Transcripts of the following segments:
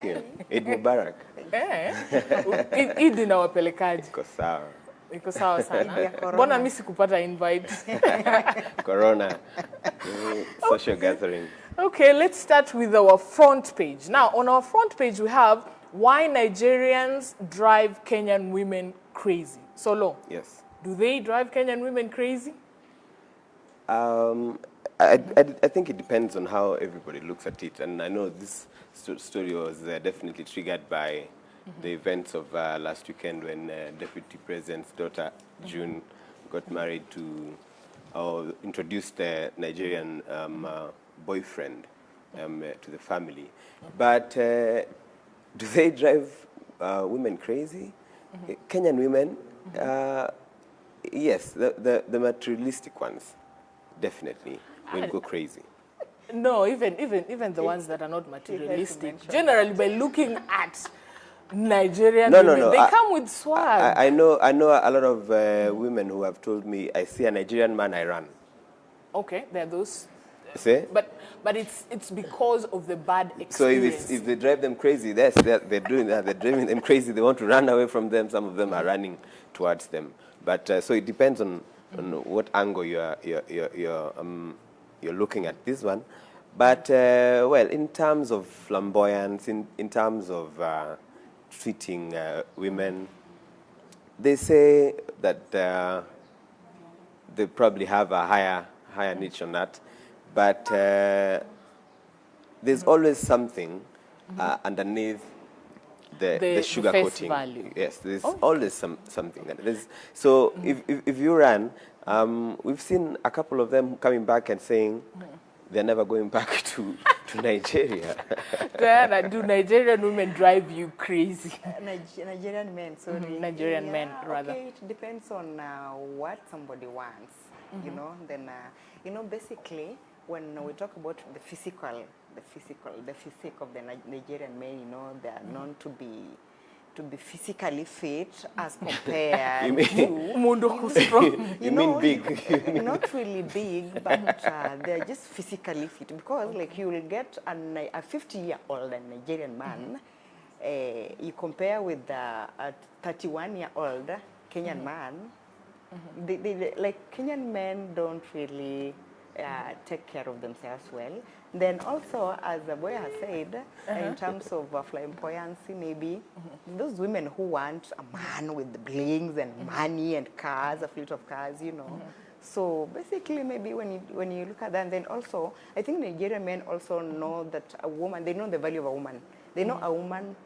Eid Mubarak. Eid inawapelekaji. Iko sawa. Iko sawa sana. Mbona mimi sikupata invite? Corona. Social gathering. Okay, let's start with our front page. Now, on our front page, we have why Nigerians drive Kenyan women crazy. Solo. Yes. Do they drive Kenyan women crazy? I think it depends on how everybody looks at it. And I know this story was definitely triggered by the events of last weekend when Deputy President's daughter, June, got married to, or introduced a Nigerian boyfriend to the family. But do they drive women crazy? Kenyan women, yes, the materialistic ones, definitely, will go crazy. No, even the ones that are not materialistic. Generally, by looking at Nigerian women, they come with swag. I know a lot of women who have told me, I see a Nigerian man, I run. Okay, there are those. See? But it's because of the bad experience. So if they drive them crazy, they're doing that. They're driving them crazy. They want to run away from them. Some of them are running towards them. But so it depends on what angle you're looking at this one. But well, in terms of flamboyance, in terms of treating women, they say that they probably have a higher niche on that. But there's always something underneath the sugar coating. Value. Yes, there's always something. So if you run, we've seen a couple of them coming back and saying they're never going back to Nigeria. Diana, do Nigerian women drive you crazy? Nigerian men, sorry. Nigerian men, rather. Okay, it depends on what somebody wants, you know. Then, basically, when we talk about the physique of the Nigerian men, you know, they are known to be physically fit as compared to you mean big? Not really big, but they're just physically fit, because like you will get a 50-year-old Nigerian man, you compare with a 31-year-old Kenyan man. They like Kenyan men don't really take care of themselves well. Then also, as the boy has said, in terms of flamboyancy, maybe those women who want a man with the blings and money and cars, a fleet of cars, you know. So basically, maybe when you look at that, then also, I think Nigerian men also know that a woman, they know the value of a woman. They know a woman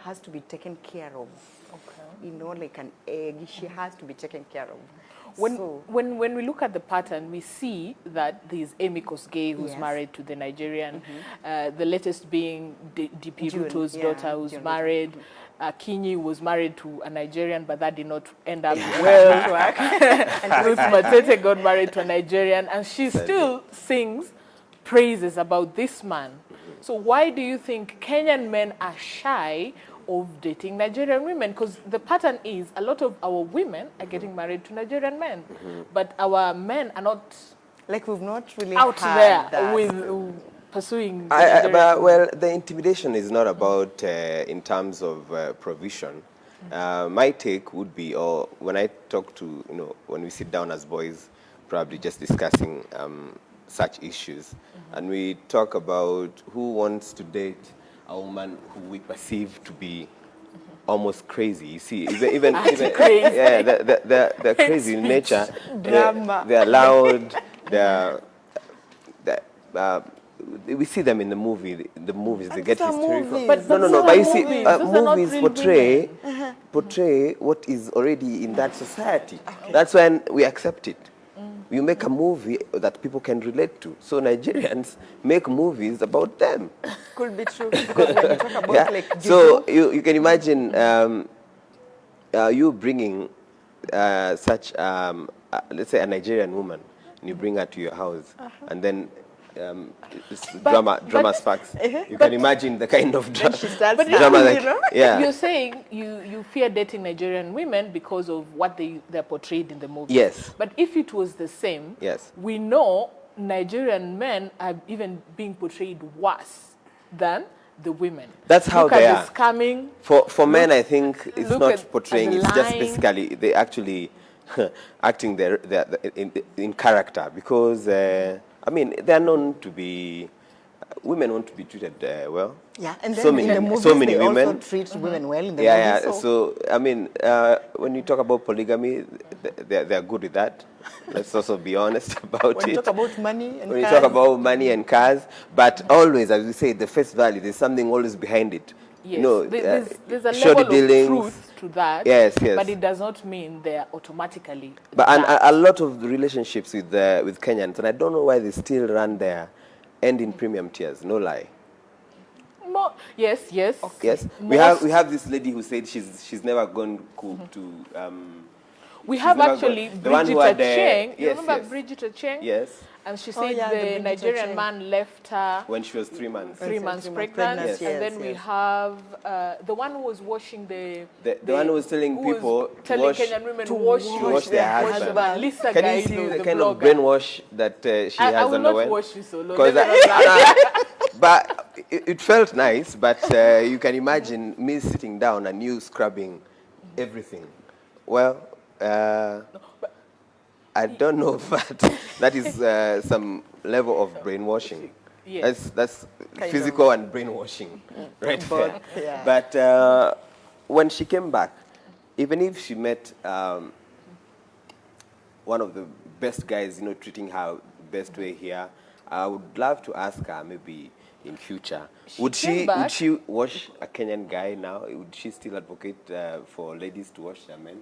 has to be taken care of. Okay. You know, like an egg, she has to be taken care of. When we look at the pattern, we see that there's Amy Kosgei, who's married to the Nigerian, the latest being DP Ruto's daughter, who's married. Kinyi was married to a Nigerian, but that did not end up well. And Ruth Matete got married to a Nigerian, and she still sings praises about this man. So why do you think Kenyan men are shy of dating Nigerian women? Because the pattern is a lot of our women are getting married to Nigerian men, but our men are not, like, we've not really out there with pursuing. Well, the intimidation is not about in terms of provision. My take would be, or when I talk to, when we sit down as boys, probably just discussing such issues, and we talk about who wants to date a woman who we perceive to be almost crazy. You see, even crazy. Yeah, they're crazy in nature. They're loud. We see them in the movies. They get hysterical. But But you see, movies portray what is already in that society. That's when we accept it. You make a movie that people can relate to. So Nigerians make movies about them. Could be true. Because when you talk about like so you can imagine you bringing such, let's say, a Nigerian woman, and you bring her to your house, and then drama sparks. You can imagine the kind of drama that, You're saying you fear dating Nigerian women because of what they're portrayed in the movie. Yes. But if it was the same, we know Nigerian men are even being portrayed worse than the women. That's how look they at are. the scamming. For men, I think it's look not at portraying. the It's just lying. basically they actually acting in character because I mean they are known to be women want to be treated well. Yeah, and then so many, in the movies, so many they women also treat women well in the yeah, movies. yeah. So I mean, when you talk about polygamy, they're good with that. Let's also be honest about when it. you talk about money and When you cars, talk about money and cars, but always, as we say, the face value, there's something always behind it. Yes, You know, there's a shoddy level dealings. of truth to that. Yes, yes. But it does not mean they're automatically. But and that. a lot of the relationships with Kenyans, and I don't know why they still run there, end in premium tiers. No lie. Yes. Yes, we have this lady who said she's never gone to. We have actually Bridget Cheng. You remember yes. Bridget Cheng? Yes. And she said yeah, the Nigerian man left her when she was 3 months. 3 months pregnant. Yes. And then we have the one who was washing the one who was telling people Kenyan women to wash their husband. Lisa Can Gaino, you see the kind blogger. of brainwash that she has I will underwent? not wash you so long. But it felt nice. But you can imagine me sitting down and you scrubbing everything. Well, I don't know, but that is some level of brainwashing. Yes. That's physical and brainwashing, right there. Yeah. But when she came back, even if she met one of the best guys, treating her best way here, I would love to ask her maybe in future, would she wash a Kenyan guy now? Would she still advocate for ladies to wash their men?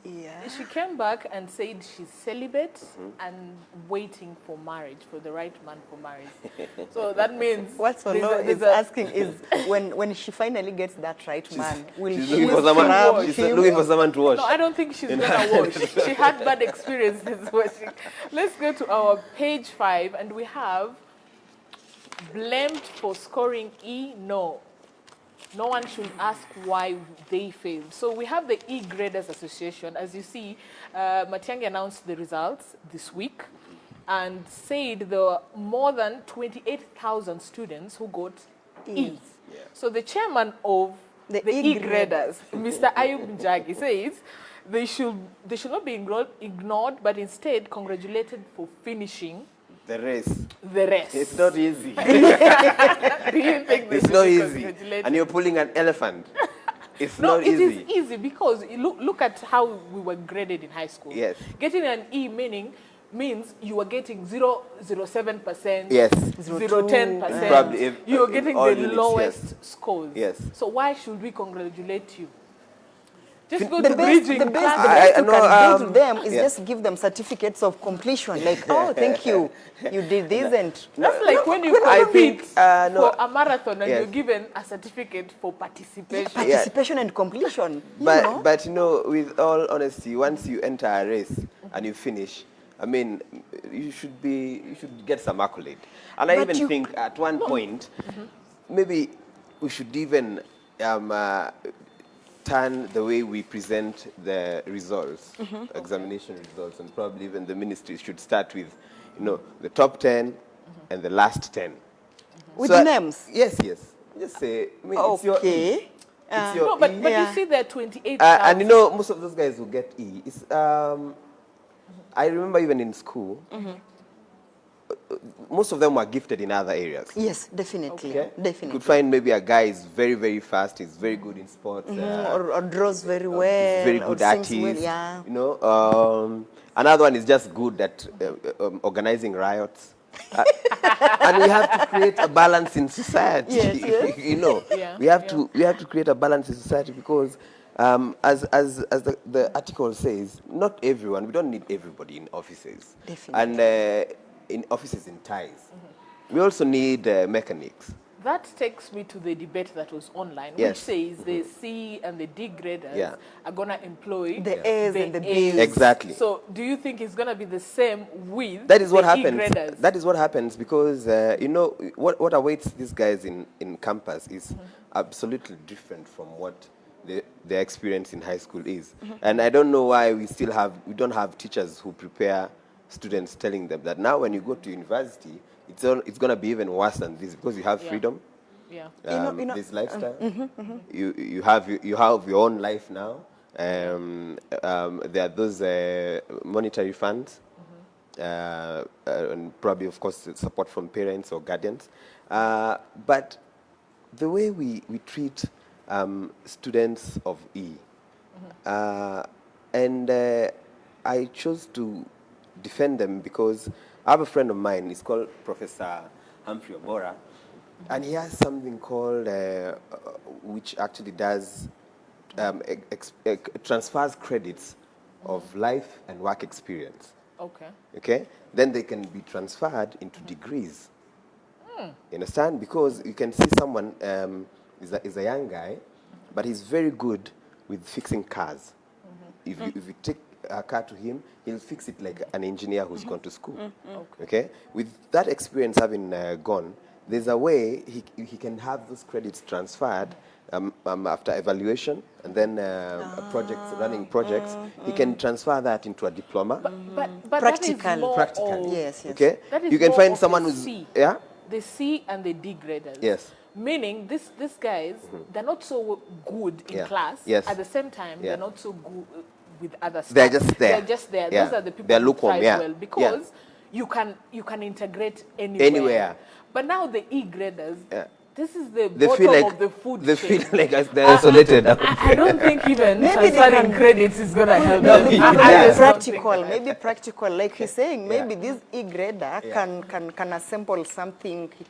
Yeah. She came back and said she's celibate and waiting for marriage, for the right man for marriage. So that means What Solo is asking is when she finally gets that right man, will She's she looking for someone. She's looking for someone to wash. No, I don't think she's gonna wash. She had bad experiences washing. Let's go to our page 5, and we have blamed for scoring E. No one should ask why they failed. So we have the E Graders Association. As you see, Matiang'i announced the results this week and said there were more than 28,000 students who got E. Yeah. So the chairman of the E Graders, Mr. Ayub Njagi, says they should not be ignored, but instead congratulated for finishing the race. It's not easy. Do you think it's not easy? And you're pulling an elephant. It's not easy. No, it is easy because look at how we were graded in high school. Yes. Getting an E means you were getting 0.07%, yes, 0.10%. Probably you were getting the units, lowest scores. Yes. So why should we congratulate you? Just go the to best, bridging. the best class. you can do to them is just give them certificates of completion. Like, oh, thank you, you did this, and that's like when you compete for a marathon and you're given a certificate for participation. Participation and completion. But with all honesty, once you enter a race and you finish, I mean, you should get some accolade. And I even think at one point, maybe we should even turn the way we present the results, examination results, and probably even the ministry should start with, the top 10 and the last 10. With names? Yes. Just say, I mean, it's your E. It's your no, but E. you see there are 28,000. And most of those guys who get E, it's, I remember even in school, most of them were gifted in other areas. Yes, definitely. Okay. Definitely. You could find maybe a guy is very, very fast, he's very good in sports. Or draws very well. Very good artist. Well, yeah. Another one is just good at organizing riots. And we have to create a balance in society. Yes. We have to create a balance in society because as the article says, not everyone, we don't need everybody in offices. Definitely. And in offices in ties. We also need mechanics. That takes me to the debate that was online, yes. which says the C and the D graders are going to employ the A's and the B's. Exactly. So do you think it's going to be the same with that is what the happens. E graders? That is what happens because, what awaits these guys in campus is absolutely different from what their experience in high school is. And I don't know why we don't have teachers who prepare students telling them that now when you go to university, it's going to be even worse than this because you have freedom. Yeah. This lifestyle. You have your own life now. There are those monetary funds, and probably, of course, support from parents or guardians. But the way we treat students of E, and I chose to defend them because I have a friend of mine. He's called Professor Humphrey Obora, and he has something called, which actually does transfers credits of life and work experience. Okay. Okay, then they can be transferred into degrees. You understand? Because you can see someone is a young guy, but he's very good with fixing cars. If you take a car to him, he'll fix it like an engineer who's gone to school. Okay? With that experience having gone, there's a way he can have those credits transferred after evaluation, and then running projects. He can transfer that into a diploma. But Practical. that is more Practical. of, Yes. Okay? that is You can more find of someone the who's C. yeah. The C and the D graders. Yes. Meaning these guys, they're not so good in class. Yes. At the same time, they're not so good with other stuff. They're just there. They're just there. Yeah. Those are the people They're who lukewarm, thrive yeah. well because you can integrate Anywhere. But now the E graders, this is the They bottom feel like of the food they chain. feel like they're isolated. I don't think even Maybe they transferring can- credits is going to help No, them. yeah. I just don't think Practical, that. maybe practical. Like he's saying, maybe this e-grader can assemble something. He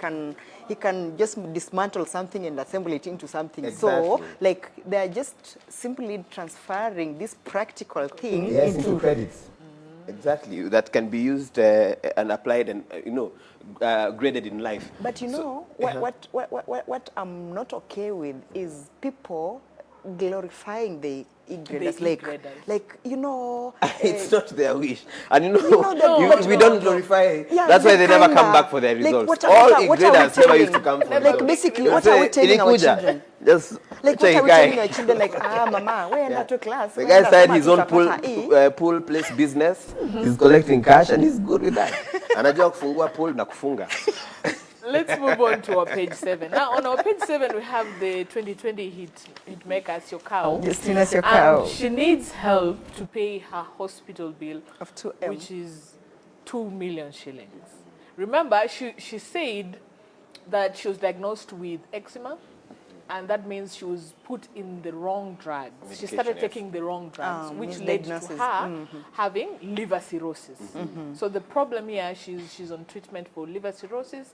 can just dismantle something and assemble it into something. So, Exactly. like they are just simply transferring this practical thing into credits. Exactly. That can be used and applied and graded in life. But you know, what I'm not okay with is people glorifying the e-graders. e-graders. Like It's not their wish, and that- but we no, don't no. glorify. Yeah, That's why they never kinda. come back for their Like, results. what All are we graders never used to telling? come for Like, results. basically, They'll what are we say, telling our "Ilikuja." children? Just Like, what check are we guy. telling our children? Like, mama, we enter to class. The we guy enter started kama his own tutapata pool place business. He's collecting cash and he's good with that. Anajua kufungua pool na kufunga. Let's move on to our page 7. Now, on our page 7, we have the 2020 hit maker, Syokau. Justina Syokau. And she needs help to pay her hospital bill Of 2M. which is 2 million shillings. Remember, she said that she was diagnosed with eczema, and that means she was put in the wrong drugs. She started Medication, yes. taking the wrong drugs, which led to misdiagnosis. her having liver cirrhosis. So the problem here, she's on treatment for liver cirrhosis,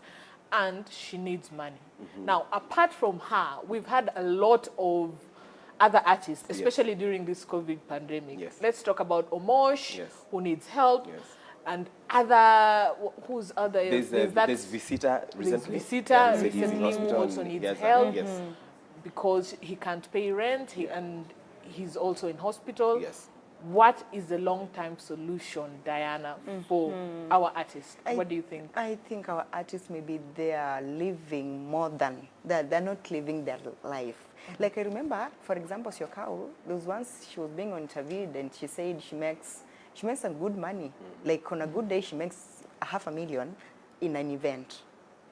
and she needs money. Now, apart from her, we've had a lot of other artists, especially during this COVID pandemic. Yes. Let's talk about Omosh, Yes. who needs help, Yes. and other, who's other? There's Visita recently. Visita so he's in recently who hospital also and he needs has help Yes. because he can't pay rent and he's also in hospital. Yes. What is the long-term solution, Diana, for our artists? What do you think? I think our artists, maybe they are living more than, they're not living their life. Like I remember, for example, Syokau, there was once she was being interviewed and she said she makes some good money. Like on a good day, she makes $500,000 in an event.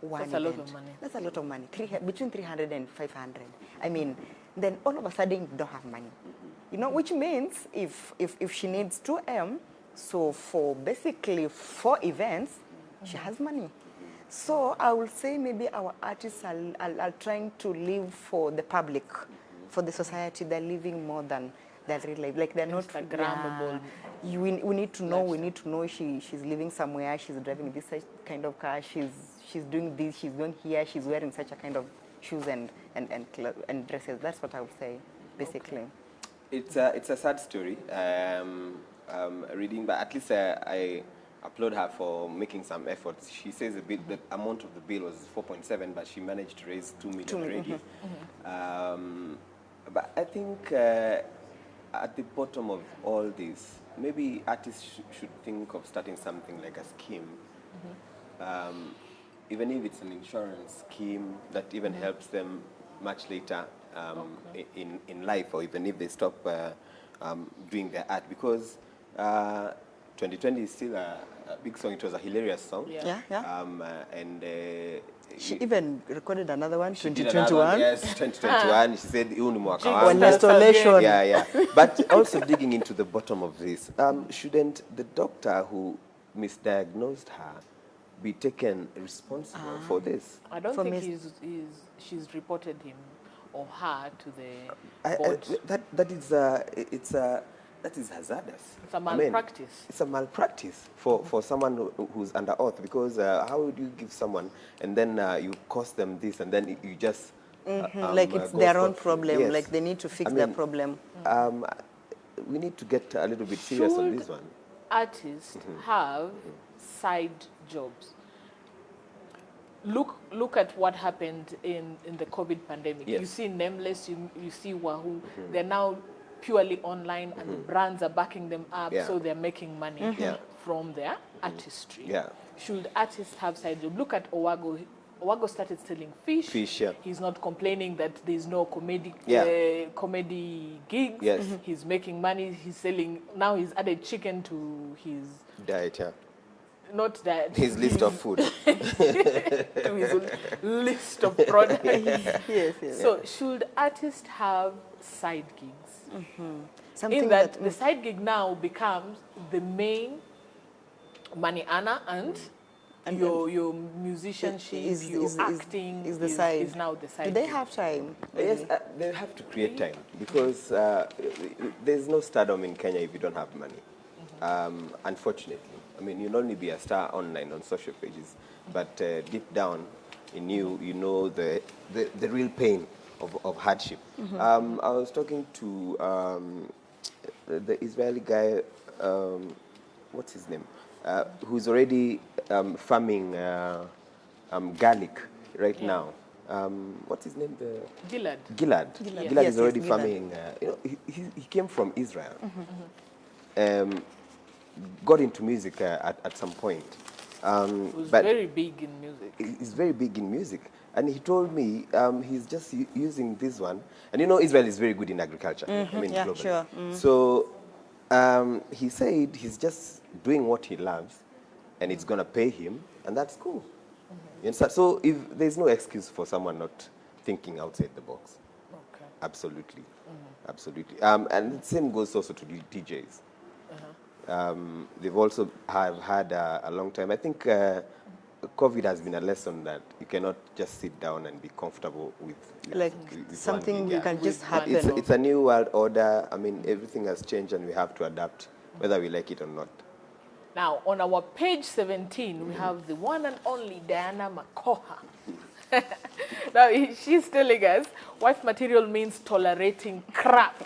That's a lot of money. That's a lot of money, between 300 and 500. I mean, then all of a sudden you don't have money. Which means if she needs 2M, so for basically 4 events, she has money. So I will say maybe our artists are trying to live for the public, for the society. They're living more than their real life. Like they're not Instagrammable. We need to know. We need to know she's living somewhere. She's driving this kind of car. She's doing this. She's going here. She's wearing such a kind of shoes and dresses. That's what I would say, basically. Okay. It's a sad story. Reading, but at least I applaud her for making some efforts. She says the amount of the bill was 4.7, but she managed to raise 2 million already. But I think at the bottom of all this, maybe artists should think of starting something like a scheme. Even if it's an insurance scheme that even helps them much later in life, or even if they stop doing their art, because 2020 is still a big song. It was a hilarious song. Yeah. And She even recorded another one, She did another one, 2021. yes, 2021. She said, "Huu ni mwaka On wangu." installation. Yeah. But also digging into the bottom of this, shouldn't the doctor who misdiagnosed her be taken responsible for this? I don't think she's reported him or her to the board. That is hazardous. It's a malpractice. I mean, it's a malpractice for someone who's under oath, because how would you give someone and then you cost them this and then you just like it's their own problem. Yes. Like they need to fix their problem. We need to get a little bit serious on this one. Artists have side jobs. Look at what happened in the COVID pandemic. Yes. You see Nameless, you see Wahoo. They're now purely online, and the brands are backing them up, so they're making money from their artistry. Yeah. Should artists have side jobs? Look at Owago. Owago started selling fish. He's not complaining that there's no comedy gigs. Yes. He's making money. He's selling. Now he's added chicken to his Diet, yeah. not that His list of food. to his list of products. Yes. So should artists have side gigs? Something In that the side gig now becomes the main money earner, and your musicianship, your acting is the side. is now the side. Do they gig. have time? Yes, they have to create time, because there's no stardom in Kenya if you don't have money. Unfortunately, I mean, you'll only be a star online on social pages, but deep down in you, you know the real pain of hardship. I was talking to the Israeli guy, what's his name, who's already farming garlic right now. What's his name? Gilad. Gilad. Yes. Gilad is Yes, already Gilad. farming. He came from Israel. Got into music at some point. Who's But very big in music. he's very big in music. And he told me he's just using this one. And you know, Israel is very good in agriculture. I mean, Yeah, globally. sure. So he said he's just doing what he loves, and it's going to pay him, and that's cool. You understand? So if there's no excuse for someone not thinking outside the box. Okay. Absolutely. Absolutely. And the same goes also to the DJs. They've also have had a long time. I think COVID has been a lesson that you cannot just sit down and be comfortable with Something one gig. you can just happen. It's a new world order. I mean, everything has changed, and we have to adapt, whether we like it or not. Now, on our page 17, we have the one and only Diana Makoha. Now, she's telling us wife material means tolerating crap.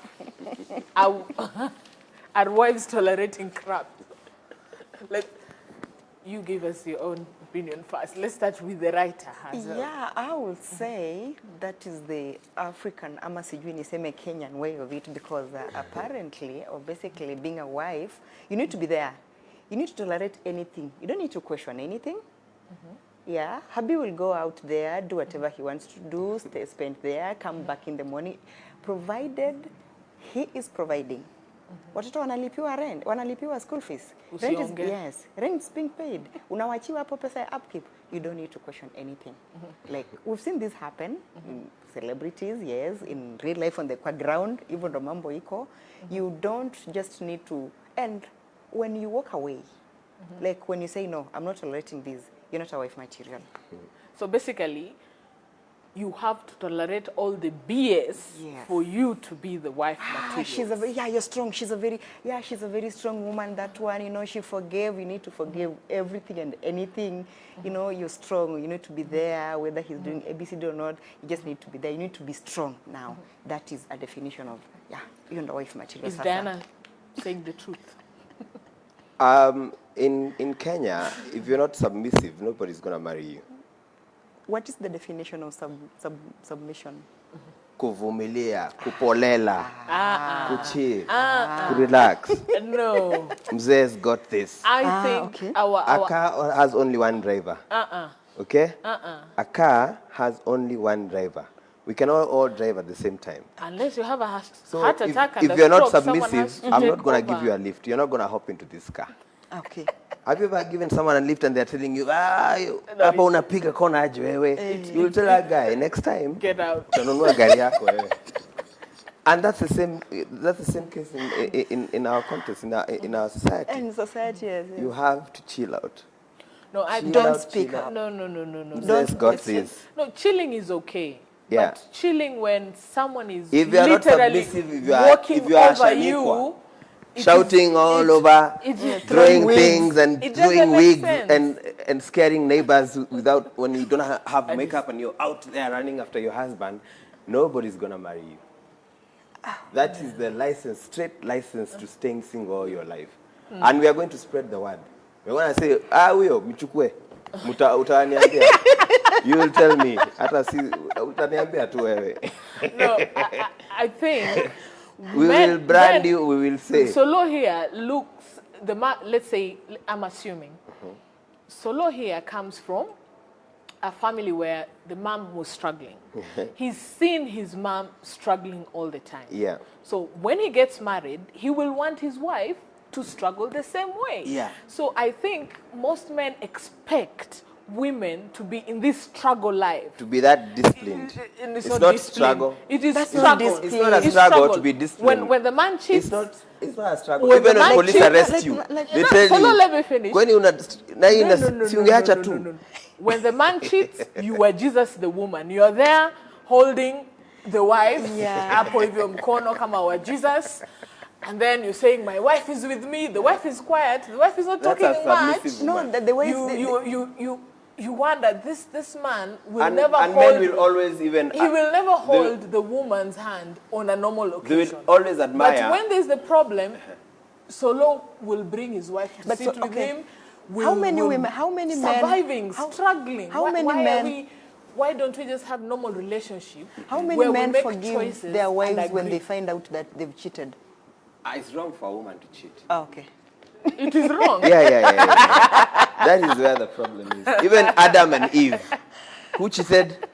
Are wives tolerating crap? You give us your own opinion first. Let's start with the writer herself. Yeah, I would say that is the African, ama sijui niseme Kenyan way of it, because apparently, or basically being a wife, you need to be there. You need to tolerate anything. You don't need to question anything. Yeah, hubby will go out there, do whatever he wants to do, spend there, come back in the morning, provided he is providing. Watoto wanalipiwa rent, wanalipiwa school fees. Rent is, yes, rent is being paid. Unawachiwa hapo pesa ya upkeep. You don't need to question anything. Like, we've seen this happen in celebrities, yes, in real life on the ground, even the mambo iko. You don't just need to, and when you walk away, like when you say, no, I'm not tolerating this, you're not a wife material. So basically, you have to tolerate all the BS for you to be the wife material. She's a very, you're strong. She's a very strong woman. That one, you know, she forgave. You need to forgive everything and anything. You know, you're strong. You need to be there, whether he's doing ABCD or not. You just need to be there. You need to be strong now. That is a definition of, you're the wife material. Is Diana saying the truth? In Kenya, if you're not submissive, nobody's going to marry you. What is the definition of submission? Kuvumilia, kupolela, kuchill, kurelax. No. Mzee's got this. I think a car has only one driver. Okay? A car has only one driver. We can all drive at the same time. Unless you have a So heart attack and if you're not stroke, submissive, I'm not going to give you a lift. You're not going to hop into this car. Okay. Have you ever given someone a lift and they're telling you, hapa unapiga kona aje wewe? You will tell that guy, next time, get out. utanunua gari yako wewe. And that's the same case in our context, in our society. In society, yes. You have to chill out. No, I don't speak up. No. Yes, God says. No, chilling is okay. Yeah. But chilling when someone is If you are not literally submissive, if you are walking over you, Shaniqua, shouting all over, throwing things and doing wigs and scaring neighbors without, when you don't have makeup and you're out there running after your husband, nobody's gonna marry you. That is the license, straight license to staying single all your life. And we are going to spread the word. We're going to say, huyo mchukue, utaniambia. You will tell me. Hata si utaniambia tu wewe. No, I think we will brand you, we will say. Solo here looks, let's say, I'm assuming. Solo here comes from a family where the mom was struggling. He's seen his mom struggling all the time. Yeah. So when he gets married, he will want his wife to struggle the same way. Yeah. So I think most men expect women to be in this struggle life. To be that disciplined. It's not struggle. It is struggle. It's not a struggle to be disciplined. When the man cheats, it's not a struggle. Even when police arrest you, they tell you. Let me finish. When No. When the man cheats, you are Jesus the woman. You're there holding the wife. Hapo hivyo mkono kama wa Jesus. And then you're saying, my wife is with me. The wife is quiet. The wife is not talking much. No, the way you wonder, this man will never and hold. Men will always even. He will never hold the woman's hand on a normal occasion. They will always admire. But when there's the problem, Solo will bring his wife to sit with him. How many women? How many men? Surviving, struggling. How many men? Why don't we just have normal relationship? How many men forgive their wives when they find out that they've cheated? It's wrong for a woman to cheat. Oh, okay. It is wrong. Yeah. That is where the problem is. Even Adam and Eve, who cheated,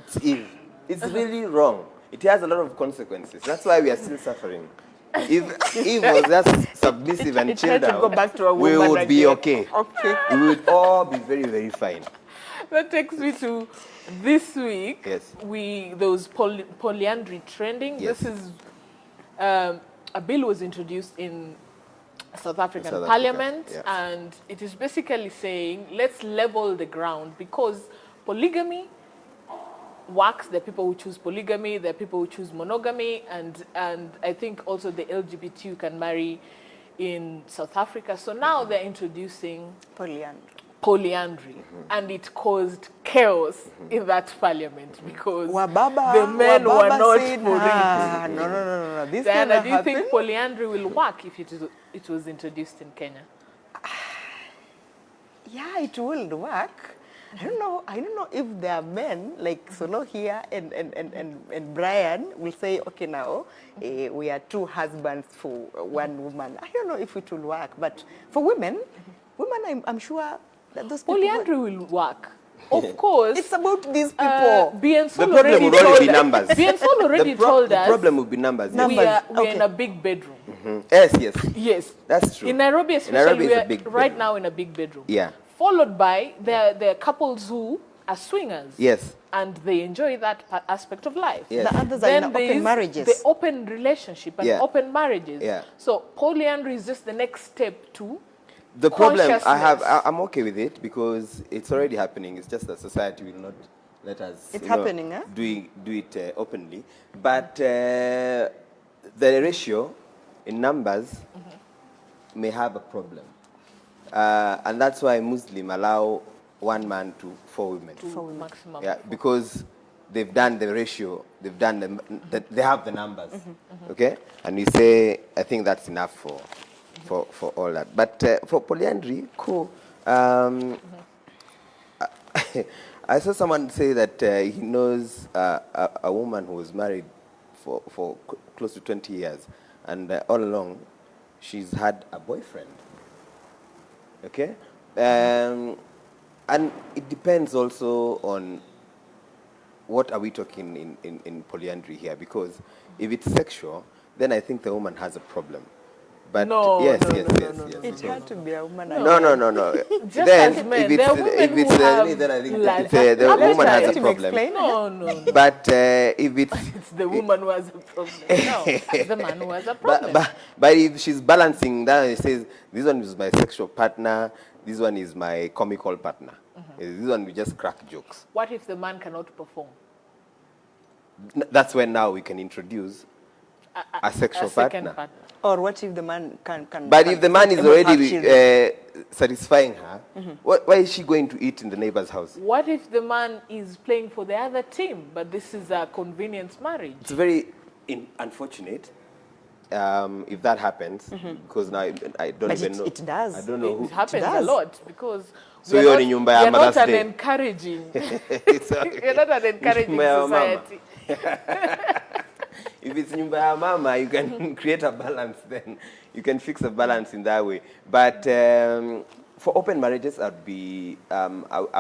it's Eve. It's really wrong. It has a lot of consequences. That's why we are still suffering. If Eve was just submissive and chilled out, we would be okay. We would all be very, very fine. That takes me to this week. Yes. There was polyandry trending. Yes. This is a bill was introduced in South African Parliament, and it is basically saying let's level the ground, because polygamy works. There are people who choose polygamy, there are people who choose monogamy, and I think also the LGBT can marry in South Africa. So now they're introducing polyandry, and it caused chaos in that parliament because the men were not for it. No. This Diana, do you think polyandry will work if it was introduced in Kenya? Yeah, it will work. I don't know if there are men like Solo here and Brian will say, okay, now we are two husbands for one woman. I don't know if it will work, but for women, I'm sure that those people polyandry will work. Of course. It's about these people. The problem would already be numbers. Biensol already told us. The problem would be numbers. We are in a big bedroom. Yes. That's true. In Nairobi especially, we are right now in a big bedroom. Yeah. Followed by, there are couples who are swingers. Yes. And they enjoy that aspect of life. Yes. The others are in open marriages. The open relationship and open marriages. Yeah. So polyandry is just the next step to the problem I'm okay with it because it's already happening. It's just that society will not let us. It's happening, huh? Do it openly. But the ratio in numbers may have a problem. And that's why Muslims allow one man to 4 women. Maximum. Yeah, because they've done the ratio, they have the numbers. Okay? And we say, I think that's enough for all that. But for polyandry, cool. I saw someone say that he knows a woman who was married for close to 20 years. And all along, she's had a boyfriend. Okay? And it depends also on what are we talking in polyandry here. Because if it's sexual, then I think the woman has a problem. But No, yes, no, yes, no, yes, no, no, yes. It so- had to be a woman. No. Just Then, as men, if there are it's, women if it's who have me, then I think large it's, the woman has a Let him problem. explain. No. But if it's It's the woman who has a problem. No, it's the man who has a problem. but if she's balancing that, it says this one is my sexual partner, this one is my comical partner. This one we just crack jokes. What if the man cannot perform? That's when now we can introduce a sexual A second partner. partner. Or what if the man can But can if the man is able to have already children? satisfying her, why is she going to eat in the neighbor's house? What if the man is playing for the other team, but this is a convenience marriage? It's very unfortunate if that happens, because now I don't But even know. it does. I don't know It who. happens a does. lot because So we you're are in not, nyumba ya we are not Mother's an Day. encouraging. It's okay. We're not an encouraging Nyumba ya mama. society. If it's nyumba ya mama, you can create a balance then. You can fix a balance in that way. But for open marriages, I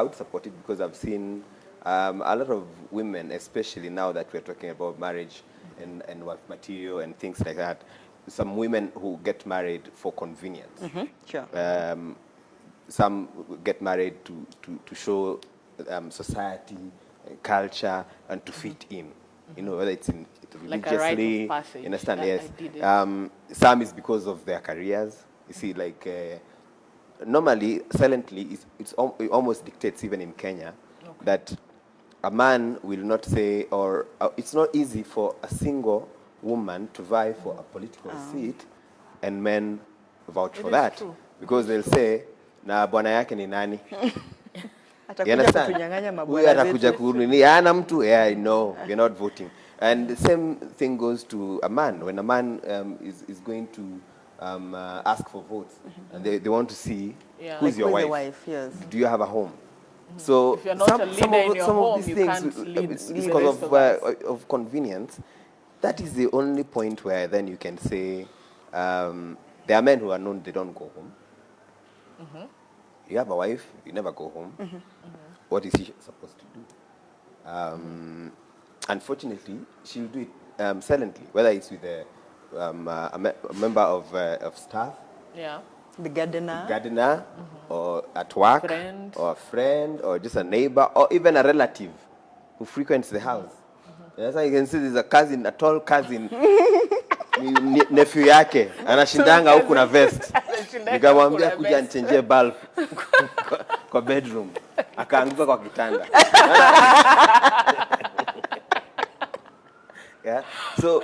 would support it because I've seen a lot of women, especially now that we're talking about marriage and wife material and things like that, some women who get married for convenience. Sure. Some get married to show society, culture, and to fit in. You know, whether it's Like a rite of religiously, passage. you understand? I Yes. did it. Some is because of their careers. You see, like normally, silently, it almost dictates even in Kenya that a man will not say, or it's not easy for a single woman to vie for a political seat, and men vouch for is that true. because they'll say, na bwana yake ni nani? You Atakuja understand? kutunyang'anya Huyu mabwana atakuja zetu. kunini? Hana mtu? Yeah, no, we're not voting. And the same thing goes to a man. When a man is going to ask for votes, and they want to see Yeah. who's Like, your who's the wife? wife, yes. Do you have a home? So If you're not a leader in your home, you can't lead it's the because rest of us. of convenience. That is the only point where then you can say there are men who are known they don't go home. You have a wife, you never go home. What is she supposed to do? Unfortunately, she'll do it silently, whether it's with a member of staff, The gardener. gardener, or at work, Friend. or a friend, or just a neighbor, or even a relative who frequents the house. That's why you can see there's a cousin, a tall cousin, nephew yake, anashindanga huku na vest. Nikamwambia kuja nichange bulb kwa bedroom. Akaanguka kwa kitanda. Yeah. So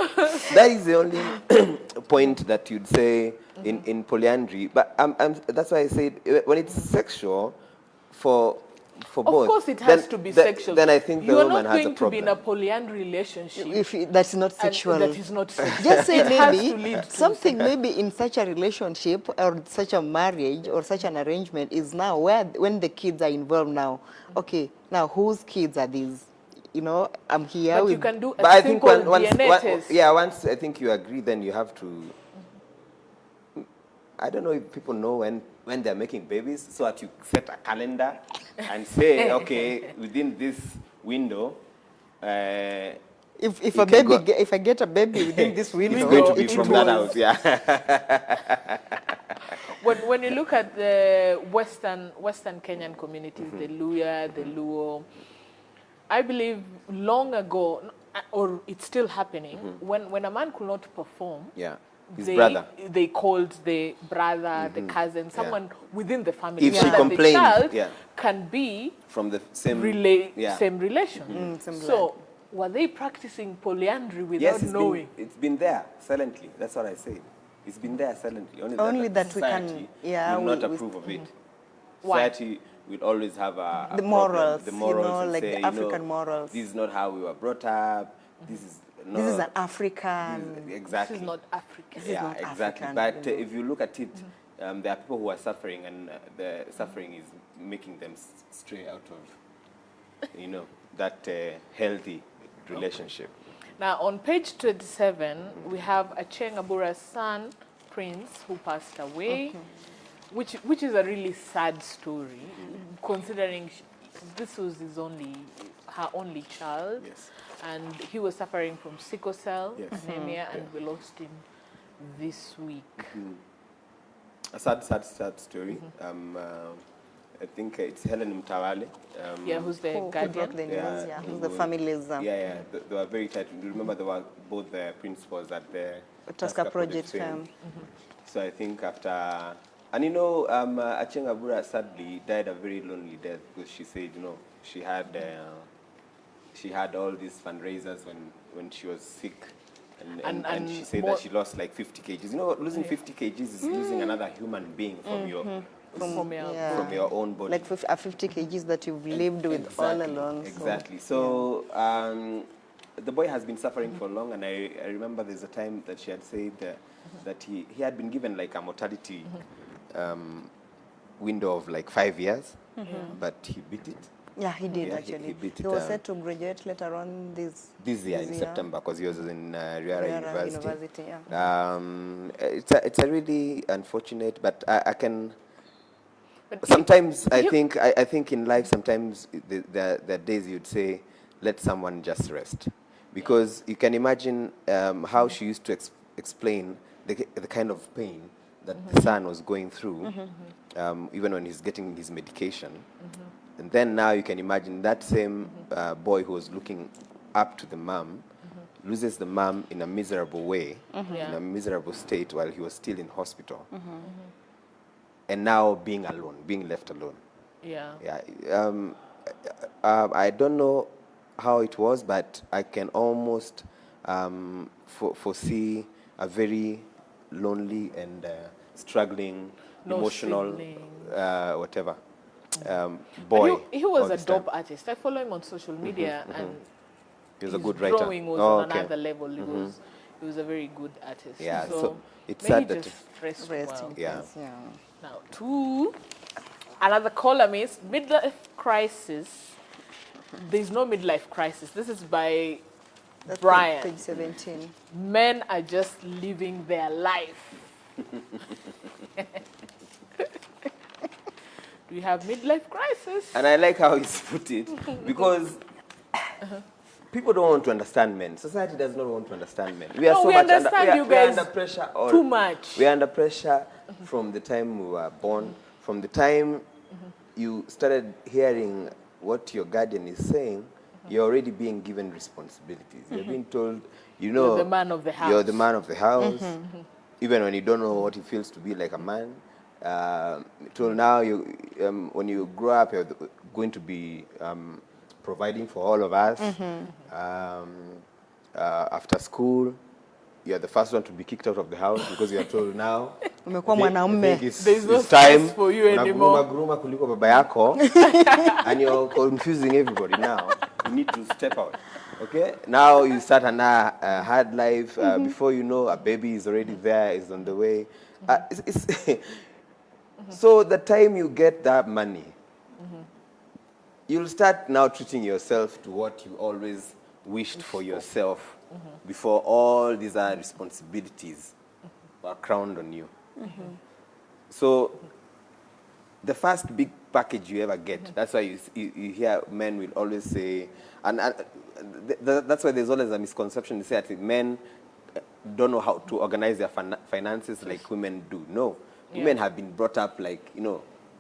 that is the only point that you'd say in polyandry. But that's why I said when it's sexual for Of both. course, it has to be sexual. Then I think the you are woman not has a going to be in a problem. polyandry relationship. That's not and sexual. that is not sexual. Just say It has to lead maybe to something maybe in such a relationship or such a marriage or such an arrangement is now when the kids are involved now. Okay, now whose kids are these? You know, I'm here But with... you can do But a I think simple once, DNA test. once I think you agree, then you have to. I don't know if people know when they're making babies, so that you set a calendar and say, okay, within this window, if you a can baby go- if I get a baby within this window, it's going to be it from that was. house, yeah. When you look at the Western Kenyan communities, the Luya, the Luo, I believe long ago, or it's still happening, when a man could not perform, Yeah, his brother. they called the brother, the cousin, someone within the family. If so she that complained, the child yeah. can be From the same same relation. same So were they practicing polyandry without Yes, knowing? it's been there silently. That's what I said. It's been there silently. Only that we society can- will not we- approve of it. Why? Society will always have a The problem. morals, The you morals know, will like say, the African morals. This is not how we were brought up. This is not. This is an African. Exactly. This is not African. is Yeah, not exactly. African, But you know. if you look at it, there are people who are suffering, and the suffering is making them stray out of, that healthy relationship. Now, on page 27, we have Acheng Abura's son, Prince, who passed away, which is a really sad story, considering this was her only child, Yes. and he was suffering from sickle cell Yes. anemia, and we lost him this week? A sad story. I think it's Helen Mtawale. Who's the Who guardian? broke the news, who's the family's... They were very tight. Remember, they were both the principals at the Tusker Project film. So I think after... And you know, Achenga Bura sadly died a very lonely death because she said, you know, she had all these fundraisers when she was sick. And she said that she lost like 50 kgs. You know, losing 50 kgs is losing another human being from your own body. Like 50 kgs that you've lived with all along. Exactly. So the boy has been suffering for long, and I remember there's a time that she had said that he had been given like a mortality window of like 5 years, but he beat it. Yeah, he did actually. He was set to graduate later on this year in September because he was in Riara University. Yeah. It's a really unfortunate, but I can. But sometimes I think in life sometimes there are days you'd say let someone just rest, because you can imagine how she used to explain the kind of pain that the son was going through, even when he's getting his medication. And then now you can imagine that same boy who was looking up to the mom loses the mom in a miserable way, in a miserable state while he was still in hospital. And now being left alone. I don't know how it was, but I can almost foresee a very lonely and struggling, emotional, whatever. Boy. He was a dope artist. I follow him on social media, and he was a good writer. Drawing was on another level. He was a very good artist. Yeah, so it's sad that rest well. Now, to another column is midlife crisis. There's no midlife crisis. This is by Brian. Page 17. Men are just living their life. We have midlife crisis. And I like how he's put it, because people don't want to understand men. Society does not want to understand men. We are so much under pressure. Too much. We are under pressure from the time we were born, from the time you started hearing what your guardian is saying. You're already being given responsibilities. You're being told, you're the man of the house. You're the man of the house, even when you don't know what it feels to be like a man. Till now, when you grow up, you're going to be providing for all of us. After school, you're the first one to be kicked out of the house because you're told now. There's no time for you anymore. Kuliko baba yako, and you're confusing everybody now. You need to step out. Okay? Now you start a hard life. Before you know, a baby is already there, is on the way. So the time you get that money, you'll start now treating yourself to what you always wished for yourself before all these other responsibilities were crowned on you. So the first big package you ever get, that's why you hear men will always say, and that's why there's always a misconception. They say that men don't know how to organize their finances like women do. No. Women have been brought up like,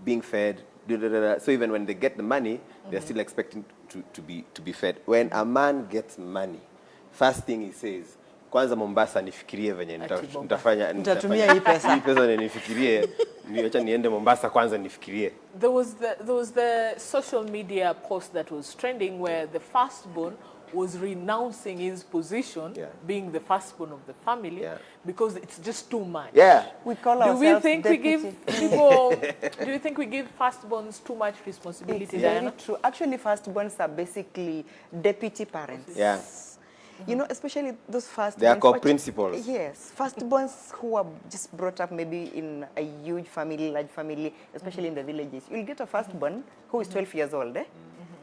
being fed. So even when they get the money, they're still expecting to be fed. When a man gets money, first thing he says, kwanza Mombasa nifikirie venye nitatumia hii pesa. Hii pesa nifikirie, niacha niende Mombasa kwanza nifikirie. There was the social media post that was trending where the firstborn was renouncing his position, being the firstborn of the family, because it's just too much. Yeah. We call ourselves Do you think we give firstborns too much responsibility, Diana? Very true. Actually, firstborns are basically deputy parents. Yeah. Especially those firstborns. They are called principals. Yes. Firstborns who are just brought up maybe in a huge family, large family, especially in the villages. You'll get a firstborn who is 12 years old.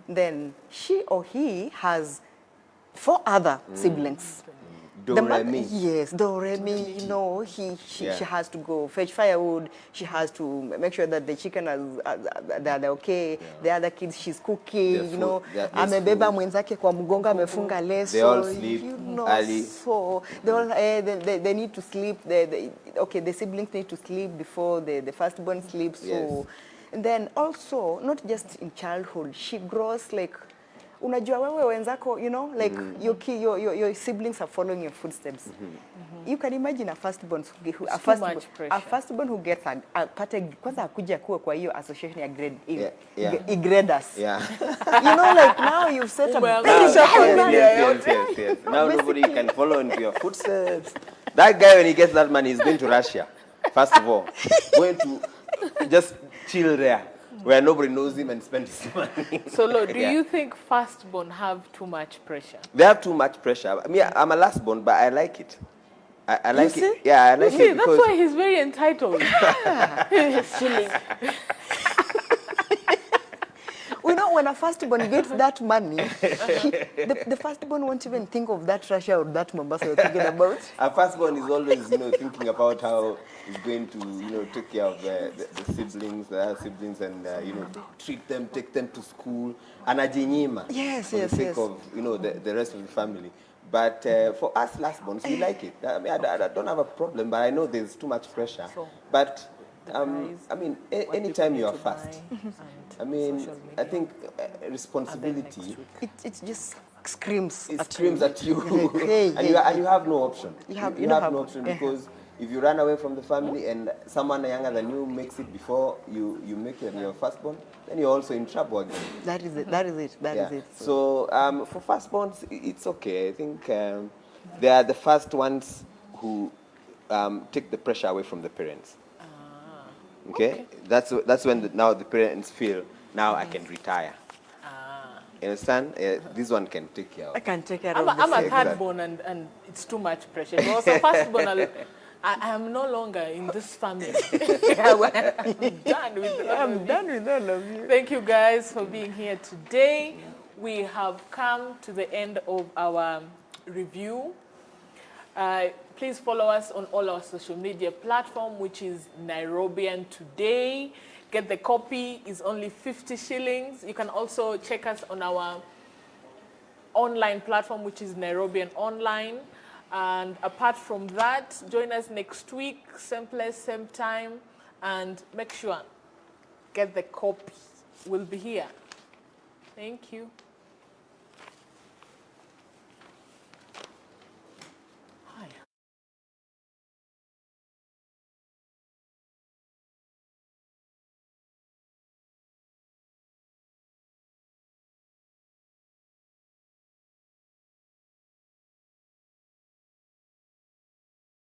Then she or he has 4 other siblings. Do-re-mi. Yes, do-re-mi, you know, she has to go fetch firewood. She has to make sure that the chicken they're okay. Yeah. The other kids, she's cooking, you know. Amebeba mwenzake kwa mgongo, amefunga leso. They all sleep early. So they all they need to sleep. Okay, the siblings need to sleep before the firstborn sleeps. So, Yes. and then also not just in childhood, she grows like. Unajua wewe wenzako, you know, like your siblings are following your footsteps. You can imagine a firstborn who gets kwanza akuja kuwa kwa hiyo association ya grade graders. Yeah. You know, like now you've set a yes. Now nobody can follow into your footsteps. That guy, when he gets that money, he's going to Russia. First of all, going to just chill there, where nobody knows him and spend his money. So, do you think firstborn have too much pressure? They have too much pressure. I mean, I'm a lastborn, but I like it. I like it. Yeah, I like it because... That's why he's very entitled. You know, when a firstborn gets that money, the firstborn won't even think of that Russia or that Mombasa you're thinking about. A firstborn is always, you know, thinking about how he's going to, you know, take care of the siblings, the other siblings, and you know, treat them, take them to school, anajinyima. Yes. For the sake of, you know, the rest of the family. But for us lastborns, we like it. I mean, I don't have a problem, but I know there's too much pressure. But I mean, anytime you are first, I mean, I think responsibility. It just screams. It screams at you, Hey, and you have no option. You have no option because if you run away from the family and someone younger than you makes it before you make it your firstborn, then you're also in trouble again. That is it. That is it. So for firstborns, it's okay. I think they are the first ones who take the pressure away from the parents. Okay? That's when now the parents feel, now I can retire. You understand? This one can take care of. I can take care of I'm a thirdborn and it's too much pressure. If I was a firstborn, I am no longer in this family. I'm done with all of you. Thank you guys for being here today. We have come to the end of our review. Please follow us on all our social media platform, which is Nairobian Today. Get the copy, is only 50 shillings. You can also check us on our online platform, which is Nairobian Online. And apart from that, join us next week, same place, same time, and make sure, get the copy. We'll be here. Thank you.